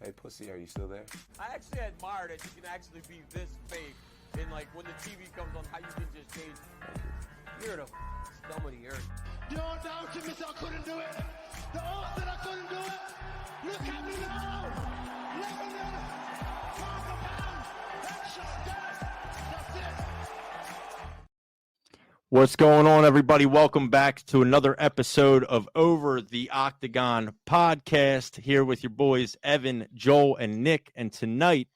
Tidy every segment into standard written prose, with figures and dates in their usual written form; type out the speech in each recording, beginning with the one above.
Hey, pussy, are you still there? I actually admire that you can actually be this fake. And like when the TV comes on, how you can just change. You're the scum of the earth. You don't doubt me, I couldn't do it. The odds that I couldn't do it. Look at me now. Lebanon, calm down. Headshot, that's it. What's going on, everybody? Welcome back to another episode of Over the Octagon podcast, here with your boys, Evan, Joel, and Nick. And tonight,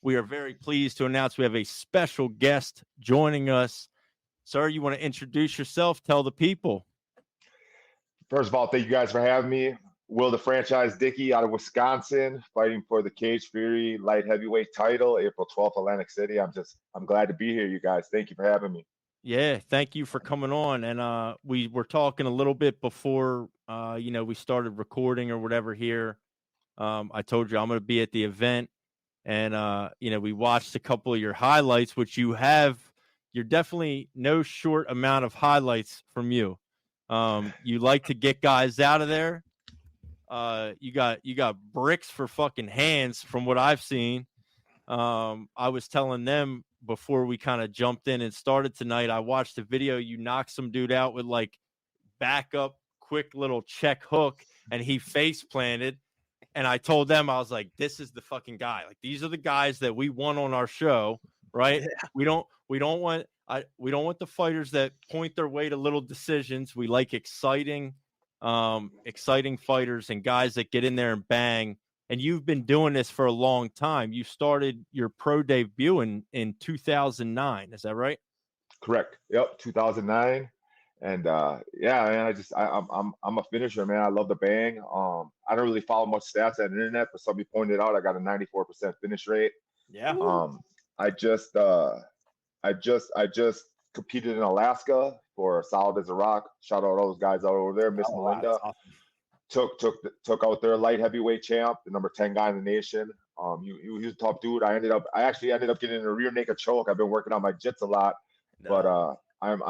we are very pleased to announce we have a special guest joining us. Sir, you want to introduce yourself? Tell the people. First of all, thank you guys for having me. Will the franchise Dicke out of Wisconsin, fighting for the Cage Fury light heavyweight title, April 12th, Atlantic City. I'm glad to be here, you guys. Thank you for having me. Yeah, thank you for coming on. And we were talking a little bit before, we started recording or whatever here. I told you I'm going to be at the event, and we watched a couple of your highlights, which you have. You're definitely no short amount of highlights from you. You like to get guys out of there. You got bricks for fucking hands from what I've seen. I was telling them before we kind of jumped in and started tonight, I watched a video. You knocked some dude out with like back up, quick little check hook, and he face planted. And I told them, I was like, this is the fucking guy. Like, these are the guys that we want on our show, right? Yeah. We don't want the fighters that point their way to little decisions. We like exciting fighters and guys that get in there and bang. And you've been doing this for a long time. You started your pro debut in 2009. Is that right? Correct. Yep, 2009. And man, I'm a finisher, man. I love the bang. I don't really follow much stats on the internet, but somebody pointed out I got a 94% finish rate. Yeah. I just competed in Alaska for Solid as a Rock. Shout out all those guys out over there, Miss Melinda. Wow, awesome. Took out their light heavyweight champ, the number 10 guy in the nation. He was a tough dude. I actually ended up getting a rear naked choke. I've been working on my jits a lot, but I'm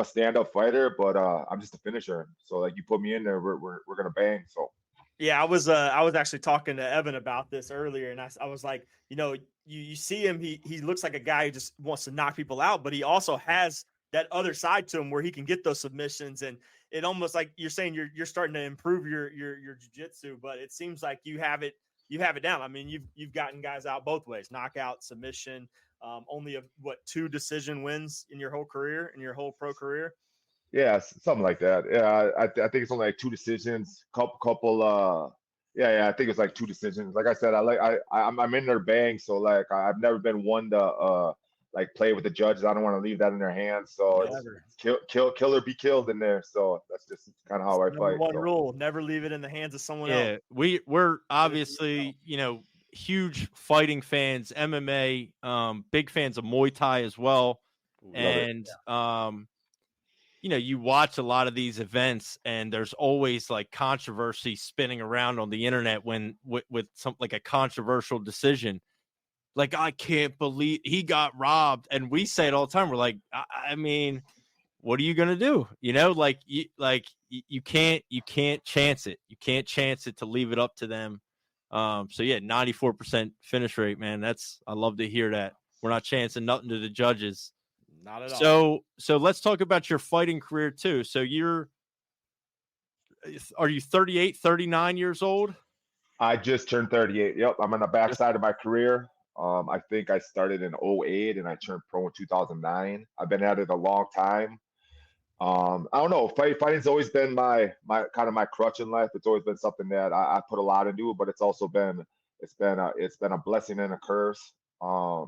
a stand-up fighter, but I'm just a finisher. So like you put me in there, we're gonna bang. So yeah, I was actually talking to Evan about this earlier, and I was like, you see him, he looks like a guy who just wants to knock people out, but he also has that other side to him where he can get those submissions, and it almost like you're saying you're starting to improve your jiu-jitsu, but it seems like you have it down. I mean, you've gotten guys out both ways, knockout, submission. Only 2 decision wins in your whole career, in your whole pro career. Yeah, something like that. Yeah, I think it's only like 2 decisions. Couple. I think it's like 2 decisions. Like I said, I'm in their bang, so like I've never been one to like play with the judges. I don't want to leave that in their hands. So it's kill or be killed in there. So that's just kind of how I fight. One rule: never leave it in the hands of someone else. Yeah, we're obviously huge fighting fans, MMA, big fans of Muay Thai as well. And you watch a lot of these events, and there's always like controversy spinning around on the internet when with some like a controversial decision. Like, I can't believe he got robbed, and we say it all the time. We're like, I mean, what are you gonna do? You can't chance it. You can't chance it to leave it up to them. 94% finish rate, man. I love to hear that. We're not chancing nothing to the judges. Not at all. So let's talk about your fighting career too. So are you 38, 39 years old? I just turned 38. Yep, I'm on the backside of my career. I think I started in 2008 and I turned pro in 2009. I've been at it a long time. I don't know. Fighting's always been my kind of my crutch in life. It's always been something that I put a lot into, but it's also been a blessing and a curse. A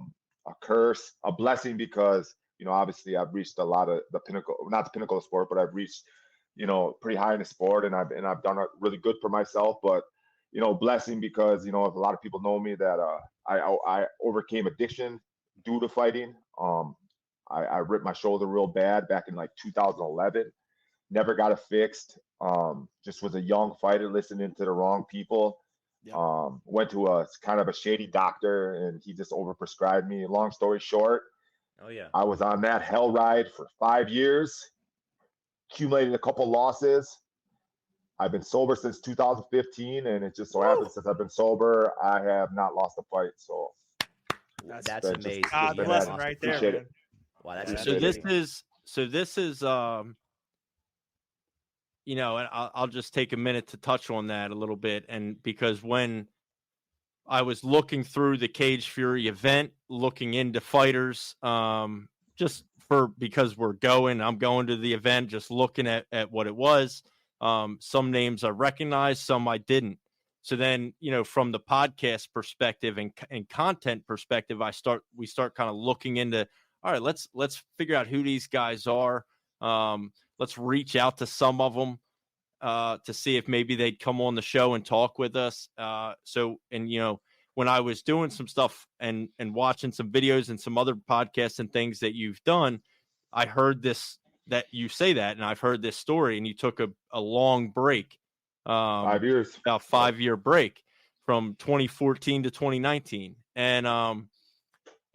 blessing because obviously I've reached a lot of the pinnacle, not the pinnacle of sport, but I've reached pretty high in the sport, and I've done really good for myself. But blessing because if a lot of people know me that I overcame addiction due to fighting. I ripped my shoulder real bad back in like 2011. Never got it fixed. Just was a young fighter listening to the wrong people. Yep. Went to a kind of a shady doctor, and he just overprescribed me. Long story short, I was on that hell ride for 5 years, accumulated a couple losses. I've been sober since 2015, and it just so happens since I've been sober, I have not lost a fight. So that's amazing. God been blessing awesome. right there, Appreciate man. it. Wow, that's Appreciate So amazing. this is you know, and I'll just take a minute to touch on that a little bit. And because when I was looking through the Cage Fury event, looking into fighters, just because I'm going to the event, just looking at what it was. Some names I recognized, some I didn't. So then, you know, from the podcast perspective and content perspective, we start kind of looking into, all right, let's figure out who these guys are. Let's reach out to some of them to see if maybe they'd come on the show and talk with us. You know, when I was doing some stuff and watching some videos and some other podcasts and things that you've done, I heard that you say that, and I've heard this story, and you took a long break. 5 years. About 5-year break from 2014 to 2019. And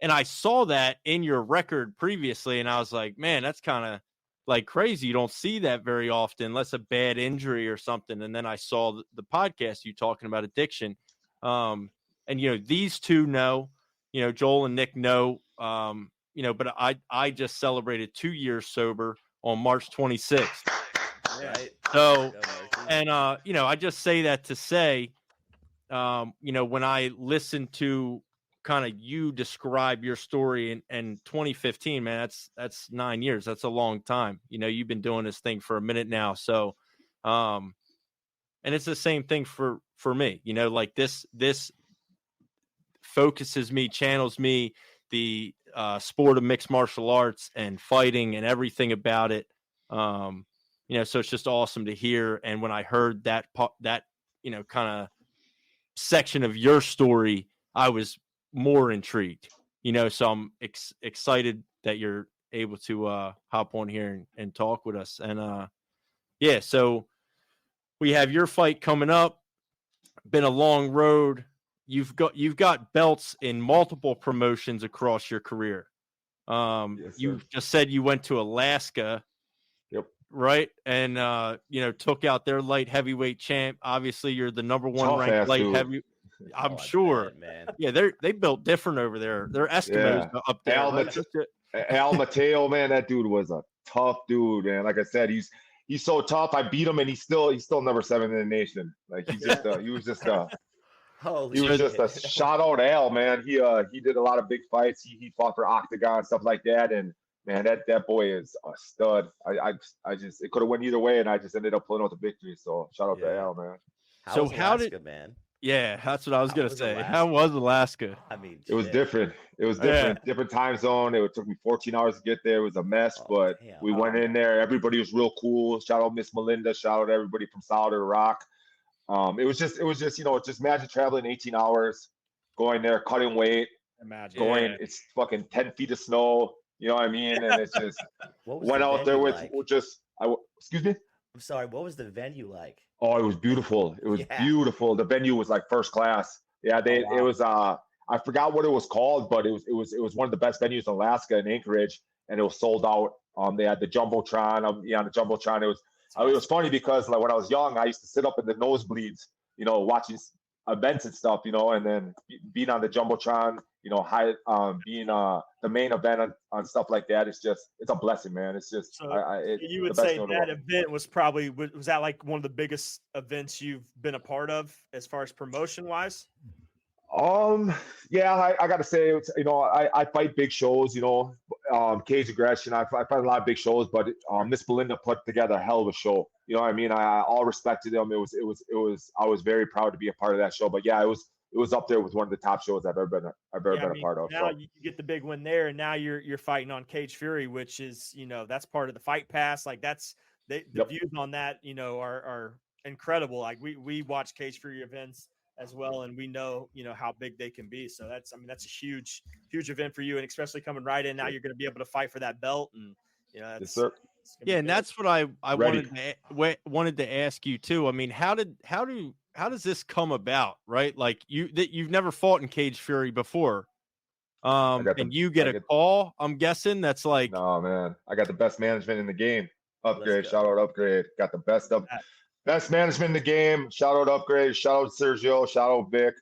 I saw that in your record previously, and I was like, man, that's kind of like crazy. You don't see that very often unless a bad injury or something. And then I saw the podcast you talking about addiction. And, you know, these two know, you know, Joel and Nick know, you know, but I just celebrated 2 years sober on March 26th. Right. So, and, you know, I just say that to say, you know, when I listen to kind of you describe your story in 2015, man, that's 9 years. That's a long time. You know, you've been doing this thing for a minute now. So, and it's the same thing for me, you know, like this focuses me, channels me, the sport of mixed martial arts and fighting and everything about it. You know, so it's just awesome to hear. And when I heard that, you know, kind of section of your story, I was more intrigued, you know, so I'm excited that you're able to hop on here and talk with us. And yeah, so we have your fight coming up. Been a long road. You've got belts in multiple promotions across your career. Yes, You sir. just said you went to Alaska. Yep. Right. And you know, took out their light heavyweight champ. Obviously, you're the number one Tough ranked ass light dude. heavy. I'm I sure. bet, man. Yeah, they built different over there. They're Eskimos up there. Al, Right? Al Mateo, man, that dude was a tough dude, man. Like I said, he's so tough. I beat him, and he's still number 7 in the nation. Like he was just a shout out Al, man. He did a lot of big fights. He fought for Octagon, stuff like that, and man, that boy is a stud. I just it could have went either way, and I just ended up pulling out the victory. So shout out to Al, man. How was Alaska, man? Yeah, that's what I was gonna say. Alaska? How was Alaska? I mean, It was different. It was different. Different time zone. It took me 14 hours to get there. It was a mess, but we went in there. Everybody was real cool. Shout out Miss Melinda. Shout out everybody from Solid Rock. It was just, you know, just imagine traveling 18 hours, going there, cutting weight, it's fucking 10 feet of snow. You know what I mean? And it's just went out there with excuse me. I'm sorry. What was the venue like? Oh, it was beautiful. It was beautiful. The venue was like first class. Yeah, it was I forgot what it was called, but it was one of the best venues in Alaska in Anchorage, and it was sold out. They had the Jumbotron. On the Jumbotron, it was funny because like when I was young, I used to sit up in the nosebleeds, you know, watching events and stuff, you know, and then being on the Jumbotron, you know, being the main event on stuff like that. It's a blessing, man. It's just you would say that event was that like one of the biggest events you've been a part of as far as promotion wise? Yeah, I gotta say, you know, I fight big shows, you know, Cage Aggression. I fight a lot of big shows, but Miss Belinda put together a hell of a show. You know what I mean? I all respected them. It was. I was very proud to be a part of that show. But yeah, it was up there with one of the top shows I've ever been a part of. Now you get the big win there, and now you're fighting on Cage Fury, which is, you know, that's part of the Fight Pass. Like the views on that, you know, are incredible. Like we watch Cage Fury events as well, and we know, you know, how big they can be. So that's a huge event for you, and especially coming right in now, you're going to be able to fight for that belt, and you know, yes, sir. Yeah, and that's what I wanted to ask you too. I mean, how does this come about, right? Like you've never fought in Cage Fury before, and you get a call. I'm guessing that's like, no, man, I got the best management in the game. Upgrade, shout out Upgrade. Got the best Best management in the game. Shout out Upgrade. Shout out Sergio. Shout out Vic.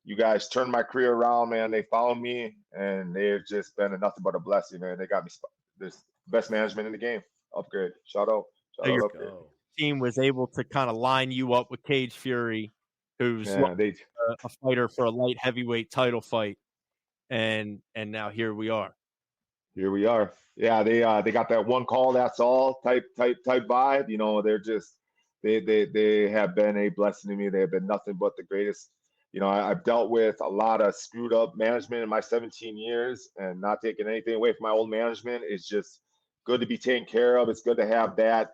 You guys turned my career around, man. They found me, and they've just been nothing but a blessing, man. They got me this best management in the game. Upgrade. Shout out. Shout out Upgrade. Team was able to kind of line you up with Cage Fury, who's a fighter for a light heavyweight title fight, and now here we are. Here we are. Yeah, they got that one call, that's all type vibe. You know, they're just they have been a blessing to me. They have been nothing but the greatest. You know, I've dealt with a lot of screwed up management in my 17 years, and not taking anything away from my old management. It's just good to be taken care of. It's good to have that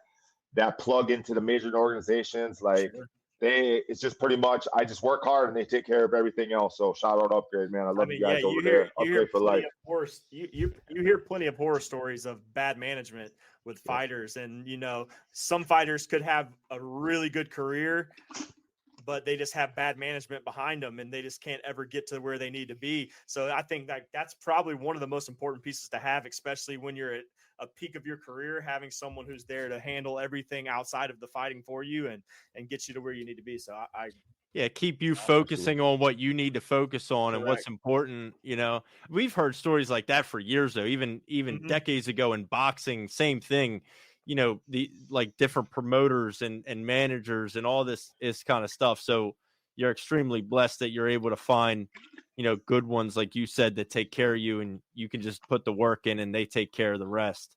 plug into the major organizations. Like it's just pretty much, I just work hard and they take care of everything else. So shout out Upgrade, man. I love you guys over there. Upgrade for life. You hear plenty of horror stories of bad management with fighters, and you know, some fighters could have a really good career, but they just have bad management behind them and they just can't ever get to where they need to be. So I think that's probably one of the most important pieces to have, especially when you're at a peak of your career, having someone who's there to handle everything outside of the fighting for you and get you to where you need to be. So keep you focusing on what you need to focus on. Correct. And what's important. You know, we've heard stories like that for years, though, even decades ago in boxing, same thing. You know, the like different promoters and managers and all this kind of stuff. So you're extremely blessed that you're able to find, you know, good ones, like you said, that take care of you, and you can just put the work in and they take care of the rest.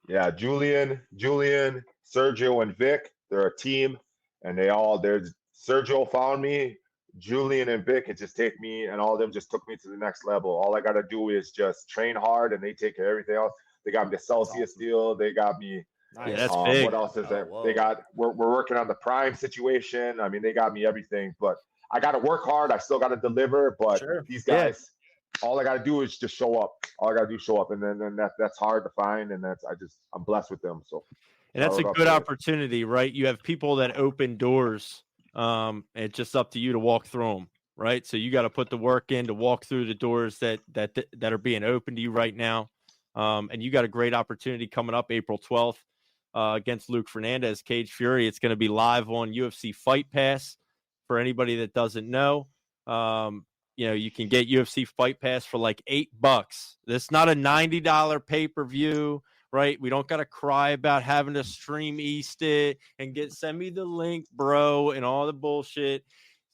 Yeah. Julian, Sergio, and Vic, they're a team, and Sergio found me, Julian and Vic, it just take me, and all of them just took me to the next level. All I got to do is just train hard and they take care of everything else. They got me the Celsius deal. They got me. Yeah, that's big. What else is there? They got. We're working on the Prime situation. I mean, they got me everything, but I got to work hard. I still got to deliver. But these guys, all I got to do is just show up. All I got to do is show up, and then that's hard to find. And I'm blessed with them. So, and that's a good opportunity, right? You have people that open doors. It's just up to you to walk through them, right? So you got to put the work in to walk through the doors that are being opened to you right now. And you got a great opportunity coming up April 12th. Against Luke Fernandez, Cage Fury. It's going to be live on UFC Fight Pass. For anybody that doesn't know, you know, you can get UFC Fight Pass for like $8. This is not a $90 pay-per-view, right? We don't got to cry about having to stream East it and send me the link, bro, and all the bullshit.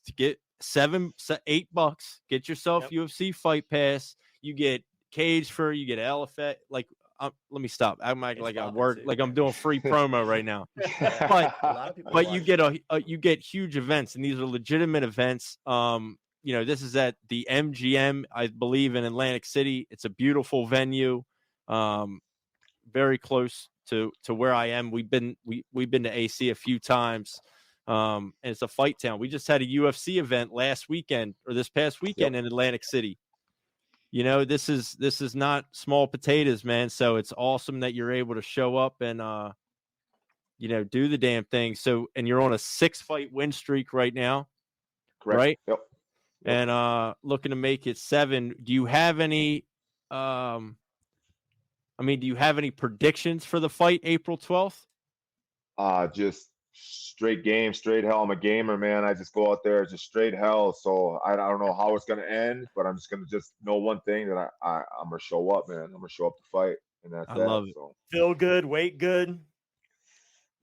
To get $8, get yourself UFC Fight Pass. You get Cage Fury, you get Elephant, like. Let me stop. I'm like I work like I'm doing free promo right now. But you get huge events, and these are legitimate events. You know, this is at the MGM, I believe, in Atlantic City. It's a beautiful venue, very close to where I am. We've been to AC a few times, and it's a fight town. We just had a UFC event this past weekend in Atlantic City. You know, this is not small potatoes, man. So it's awesome that you're able to show up and, you know, do the damn thing. So, and you're on a 6-fight win streak right now. Correct. Right. Yep. And looking to make it 7. Do you have any, do you have any predictions for the fight April 12th? Just straight game, straight hell. I'm a gamer, man. I just go out there, just straight hell. So I don't know how it's gonna end, but I'm just gonna know one thing, that I'm gonna show up, man. I'm gonna show up to fight, and that's I love it. So. Feel good, weight good.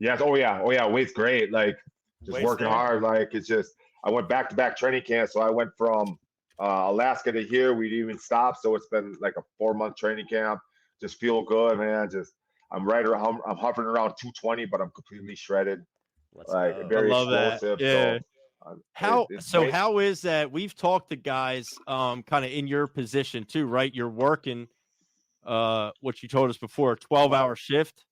Yes. Oh yeah. Weight's great. Like just working hard. Like it's just. I went back-to-back training camp, so I went from Alaska to here. We didn't even stop, so it's been like a 4-month training camp. Just feel good, man. I'm right around. I'm hovering around 220, but I'm completely shredded. Very explosive. Yeah. So, how is that? We've talked to guys kind of in your position too, right? You're working what you told us before, a 12-hour shift.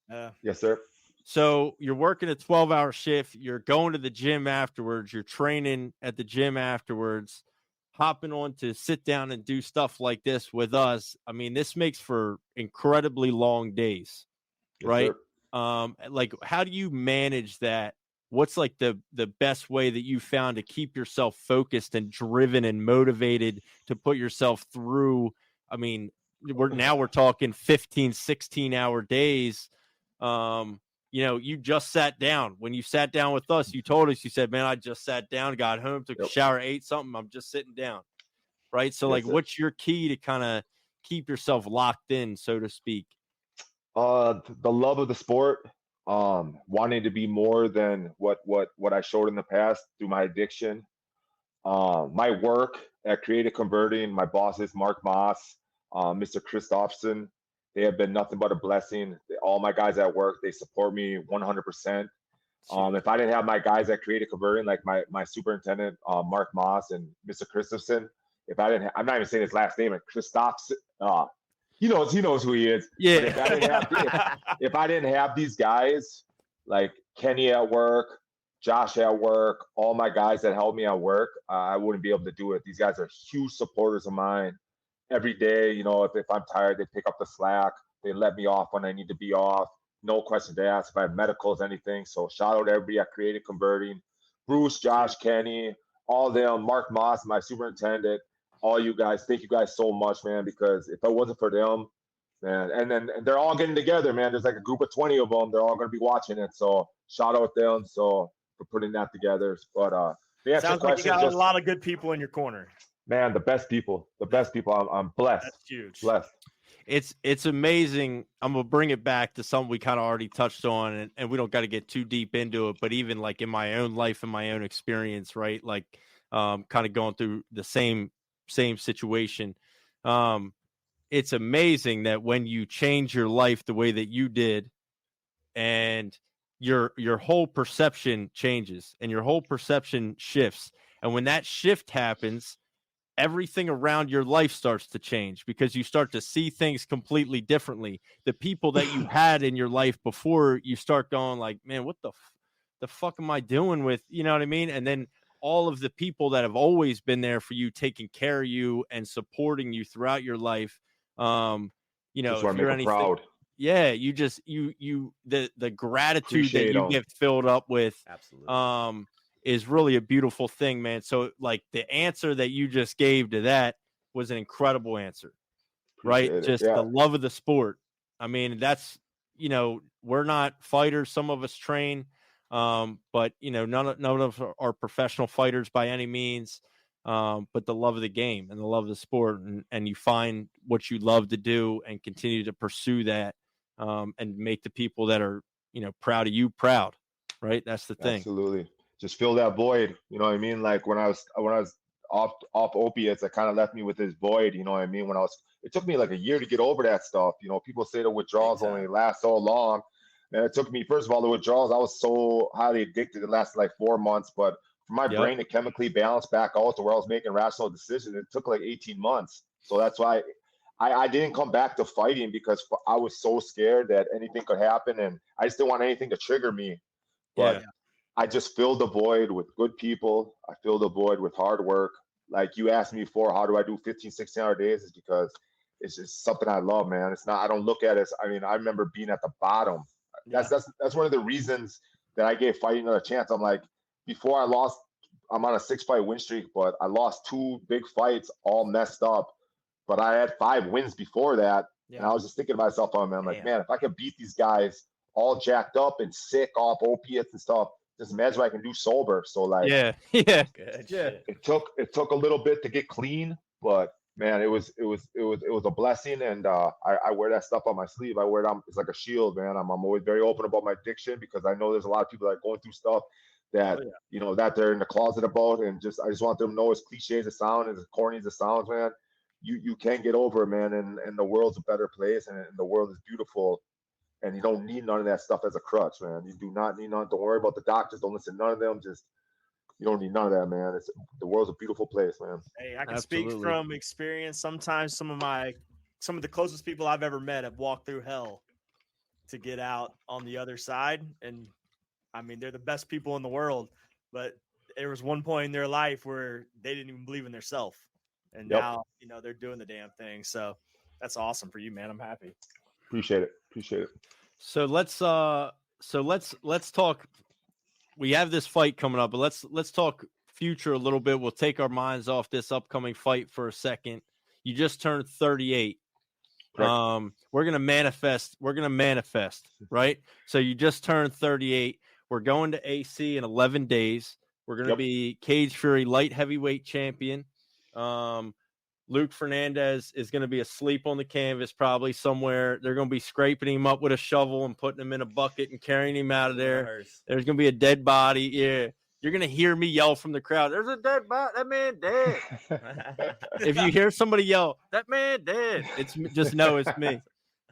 Yes, sir. So you're working a 12-hour shift. You're going to the gym afterwards. You're training at the gym afterwards, hopping on to sit down and do stuff like this with us. I mean, this makes for incredibly long days, right? Sir. Like, how do you manage that? What's like the best way that you found to keep yourself focused and driven and motivated to put yourself through? I mean, we're talking 15, 16-hour days. you just sat down. When you sat down with us, you told us, you said, man, I just sat down, got home, took a shower, ate something. I'm just sitting down. Right. So like, what's your key to kind of keep yourself locked in, so to speak? The love of the sport, wanting to be more than what I showed in the past through my addiction. My work at Creative Converting, my bosses, Mark Moss, Mr. Christopherson, they have been nothing but a blessing. All my guys at work, they support me 100%. If I didn't have my guys at Creative Converting, like my superintendent, Mark Moss and Mr. Christopherson, if I didn't, I'm not even saying his last name, Christopherson, he knows who he is. Yeah. If I didn't have these guys, like Kenny at work, Josh at work, all my guys that helped me at work, I wouldn't be able to do it. These guys are huge supporters of mine. Every day, if I'm tired, they pick up the slack. They let me off when I need to be off. No questions asked. If I have medicals, anything. So shout out to everybody at Creative Converting. Bruce, Josh, Kenny, all them, Mark Moss, my superintendent, all you guys. Thank you guys so much, man, because if it wasn't for them, man, and they're all getting together, man. There's like a group of 20 of them. They're all going to be watching it. So shout out them. So for putting that together. But sounds like you got a lot of good people in your corner. Man, the best people. I'm blessed. That's huge. Blessed. It's amazing. I'm gonna bring it back to something we kind of already touched on, and we don't got to get too deep into it. But even like in my own life and my own experience, right? Like, kind of going through the same situation. It's amazing that when you change your life the way that you did, and your whole perception changes and your whole perception shifts, and when that shift happens, everything around your life starts to change because you start to see things completely differently. The people that you had in your life before, you start going like, man, what the fuck am I doing with, you know what I mean? And then all of the people that have always been there for you, taking care of you and supporting you throughout your life. Just if you're anything proud. Yeah, you just the gratitude Appreciate that you them. get filled up with Absolutely. Is really a beautiful thing, man. So like the answer that you just gave to that was an incredible answer. Appreciate right? it. Just Yeah. the love of the sport. I mean, that's, we're not fighters. Some of us train, but none of us are professional fighters by any means. But the love of the game and the love of the sport, and you find what you love to do and continue to pursue that, and make the people that are, proud of you proud, right? That's the thing. Absolutely. Just fill that void. You know what I mean? Like when I was off opiates, it kind of left me with this void. You know what I mean? It took me like a year to get over that stuff. People say the withdrawals only last so long. And it took me, first of all, the withdrawals, I was so highly addicted. It lasted like 4 months, but for my brain to chemically balance back out to where I was making rational decisions, it took like 18 months. So that's why I didn't come back to fighting, because I was so scared that anything could happen, and I just didn't want anything to trigger me. But I just filled the void with good people. I filled the void with hard work. Like you asked me before, how do I do 15, 16-hour days? Is because it's just something I love, man. It's not, I don't look at it as, I remember being at the bottom. That's one of the reasons that I gave fighting another chance. I'm like, before I lost, I'm on a 6-fight win streak, but I lost 2 big fights, all messed up. But I had 5 wins before that. Yeah. And I was just thinking to myself, man, if I can beat these guys all jacked up and sick off opiates and stuff, just imagine what I can do sober. So like, it took a little bit to get clean, but man, it was a blessing. And I wear that stuff on my sleeve. I wear it on, it's like a shield, man. I'm always very open about my addiction, because I know there's a lot of people that are going through stuff that, that they're in the closet about. And I just want them to know, as cliche as it sounds, as corny as it sounds, man, you can get over it, man. And the world's a better place, and the world is beautiful. And you don't need none of that stuff as a crutch, man. You do not need none. Don't worry about the doctors. Don't listen to none of them. You don't need none of that, man. The world's a beautiful place, man. Hey, I can speak from experience. Sometimes some of the closest people I've ever met have walked through hell to get out on the other side. And I mean, they're the best people in the world, but there was one point in their life where they didn't even believe in themselves. And now, they're doing the damn thing. So that's awesome for you, man. I'm happy. Appreciate it. So let's talk. We have this fight coming up, but let's talk future a little bit. We'll take our minds off this upcoming fight for a second. You just turned 38. Correct. We're gonna manifest. We're gonna manifest, right? So you just turned 38. We're going to AC in 11 days. We're gonna be Cage Fury light heavyweight champion. Luke Fernandez is going to be asleep on the canvas, probably somewhere. They're going to be scraping him up with a shovel and putting him in a bucket and carrying him out of there. There's going to be a dead body. Yeah. You're going to hear me yell from the crowd, "There's a dead body. That man dead." If you hear somebody yell, "That man dead," it's just know it's me.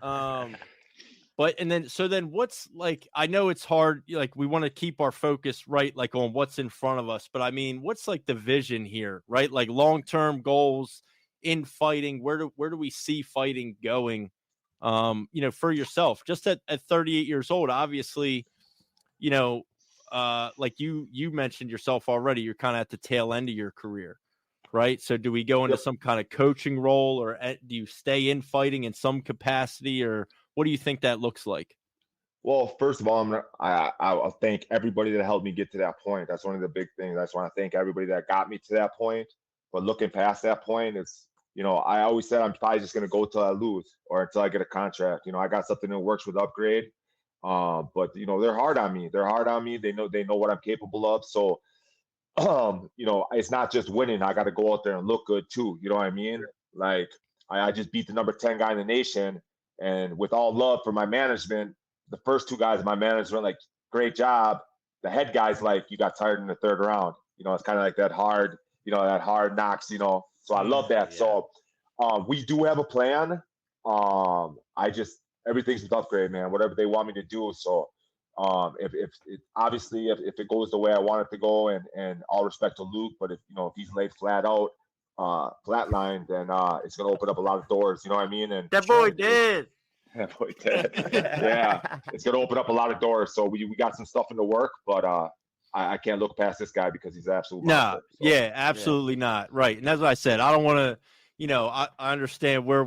But then what's like, I know it's hard. Like we want to keep our focus right, like on what's in front of us. But I mean, what's like the vision here, right? Like long-term goals in fighting. Where do we see fighting going? For yourself, just at 38 years old, obviously, like you mentioned yourself already, you're kind of at the tail end of your career, right? So do we go into some kind of coaching role, or do you stay in fighting in some capacity, or what do you think that looks like? Well, first of all, I'll thank everybody that helped me get to that point. That's one of the big things. I just want to thank everybody that got me to that point. But looking past that point, it's, I always said I'm probably just going to go till I lose or until I get a contract. I got something that works with Upgrade. But they're hard on me. They're hard on me. They know what I'm capable of. So, it's not just winning. I got to go out there and look good too. You know what I mean? Like I just beat the number 10 guy in the nation. And with all love for my management, the first two guys in my management, like, great job. The head guy's like, you got tired in the third round. It's kind of like that hard knocks, So I love that. Yeah. So we do have a plan. Everything's with Upgrade, man, whatever they want me to do. So if it goes the way I want it to go, and all respect to Luke, but if he's laid flat out, flatline, then it's going to open up a lot of doors. You know what I mean? And that boy did. That boy did. Yeah, it's going to open up a lot of doors. So we got some stuff in the work, but I can't look past this guy because he's absolutely no. So, yeah, absolutely not. Right, and as I said, I don't want to. I understand where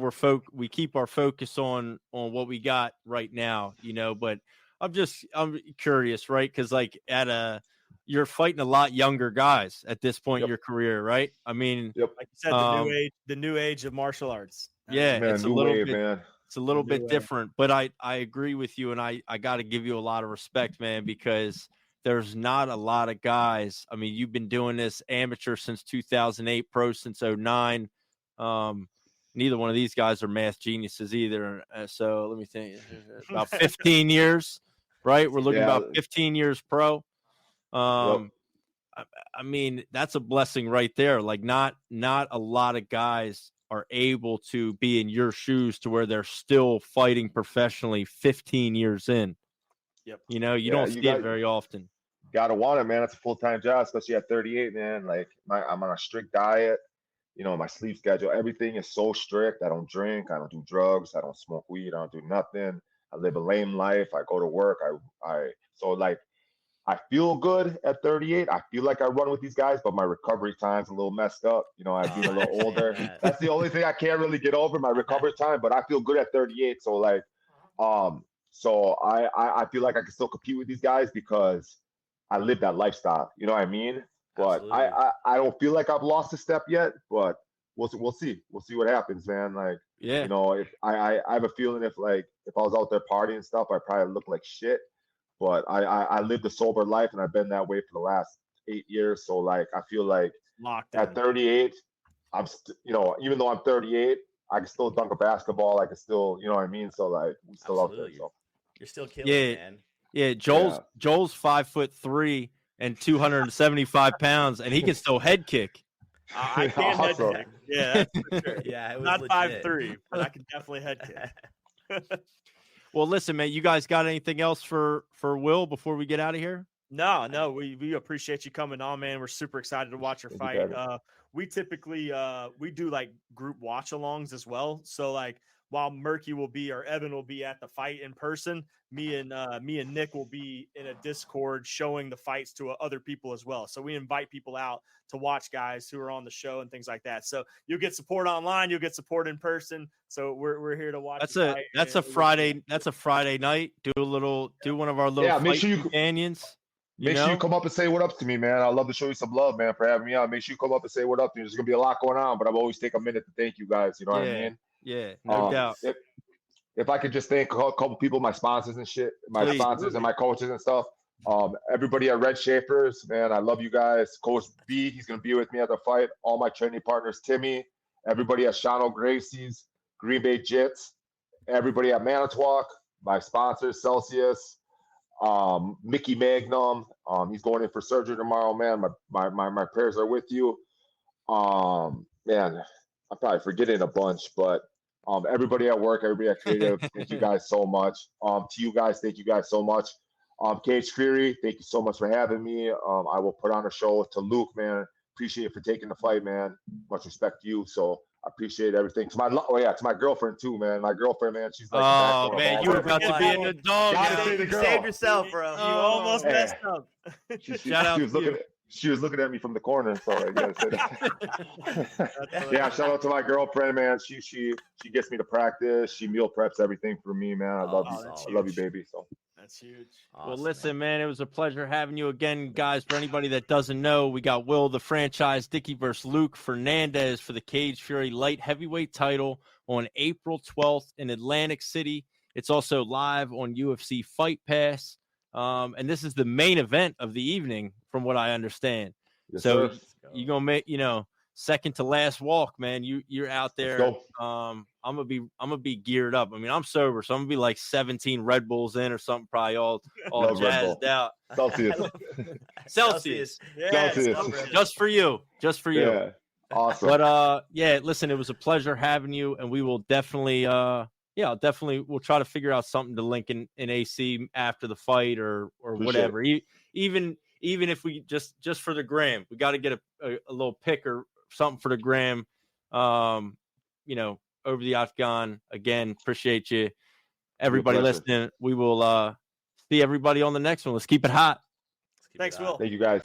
we keep our focus on what we got right now. But I'm curious, right? Because like you're fighting a lot younger guys at this point in your career, right? I mean, like you said, the new age of martial arts. Yeah, man, it's a little bit, man. It's a little bit different, but I agree with you, and I got to give you a lot of respect, man, because there's not a lot of guys. I mean, you've been doing this amateur since 2008, pro since 2009. Neither one of these guys are math geniuses either. So let me think, about 15 years, right? We're looking about 15 years pro. I mean, that's a blessing right there. Like not a lot of guys are able to be in your shoes to where they're still fighting professionally 15 years in. Yep. You don't see it very often. Gotta want it, man. It's a full-time job, especially at 38, man. Like I'm on a strict diet. My sleep schedule, everything is so strict. I don't drink. I don't do drugs. I don't smoke weed. I don't do nothing. I live a lame life. I go to work. I feel good at 38. I feel like I run with these guys, but my recovery time's a little messed up. I've been a little older. That's the only thing I can't really get over, my recovery time, but I feel good at 38. So I feel like I can still compete with these guys because I live that lifestyle. You know what I mean? But I don't feel like I've lost a step yet, but we'll see. We'll see what happens, man. Like, if I have a feeling if I was out there partying and stuff, I probably look like shit. But I lived a sober life, and I've been that way for the last 8 years. So like, I feel like at 38, I'm even though I'm 38, I can still dunk a basketball. I can still, you know what I mean? So like, we still out there. So you're still killing it, man. Yeah, Joel's 5'3" and 275 pounds, and he can still head kick. I can head kick. Yeah, that's for sure. Yeah, it was not legit. 5'3", but I can definitely head kick. Well, listen, man, you guys got anything else for Will before we get out of here? No, we appreciate you coming on, man. We're super excited to watch your fight. We typically we do like group watch alongs as well. So like while Murky will be or Evan will be at the fight in person, me and Nick will be in a Discord showing the fights to other people as well. So we invite people out to watch guys who are on the show and things like that. So you'll get support online, you'll get support in person. So we're here to watch. That's a Friday night. Do one of our little make sure companions. Make sure you come up and say what up to me, man. I'd love to show you some love, man, for having me on. Make sure you come up and say what up to me. There's gonna be a lot going on, but I've always take a minute to thank you guys. You know what I mean? Yeah, no doubt. If I could just thank a couple people, my sponsors and shit, my sponsors and my coaches and stuff. Everybody at Red Shapers, man, I love you guys. Coach B, he's gonna be with me at the fight. All my training partners, Timmy, everybody at Shano Gracie's, Green Bay Jits, everybody at Manitowoc, my sponsors, Celsius, Mickey Magnum. He's going in for surgery tomorrow, man. My prayers are with you. Man, I'm probably forgetting a bunch, but everybody at work, everybody at Creative, thank you guys so much. To you guys, thank you guys so much. Cage Fury, thank you so much for having me. I will put on a show. To Luke, man, appreciate it for taking the fight, man. Much respect to you. So I appreciate everything. To my girlfriend too, man. My girlfriend, man, she's like, oh man, you were about to be in the dog. You saved yourself, bro. You almost messed up. She was looking at me from the corner, so I gotta say that. Yeah, shout out to my girlfriend, man. She gets me to practice. She meal preps everything for me, man. I love you. I love you, baby. So that's huge. Awesome, well, listen, man, it was a pleasure having you again, guys. For anybody that doesn't know, we got Will the Franchise Dicke versus Luke Fernandez for the Cage Fury light heavyweight title on April 12th in Atlantic City. It's also live on UFC Fight Pass. And this is the main event of the evening, from what I understand. Yes, so sir. You're gonna make, second to last walk, man. You're out there. I'm gonna be geared up. I mean, I'm sober, so I'm gonna be like 17 Red Bulls in or something, probably all jazzed out. Celsius. Yeah, Celsius. Just for you. Yeah. Awesome. But listen, it was a pleasure having you, and we will definitely we'll try to figure out something to link in AC after the fight or whatever. Even if we just for the gram, we got to get a little pick or something for the gram. Over the octagon. Again, appreciate you, everybody listening. We will see everybody on the next one. Let's keep it hot. Thanks, Will. Thank you, guys.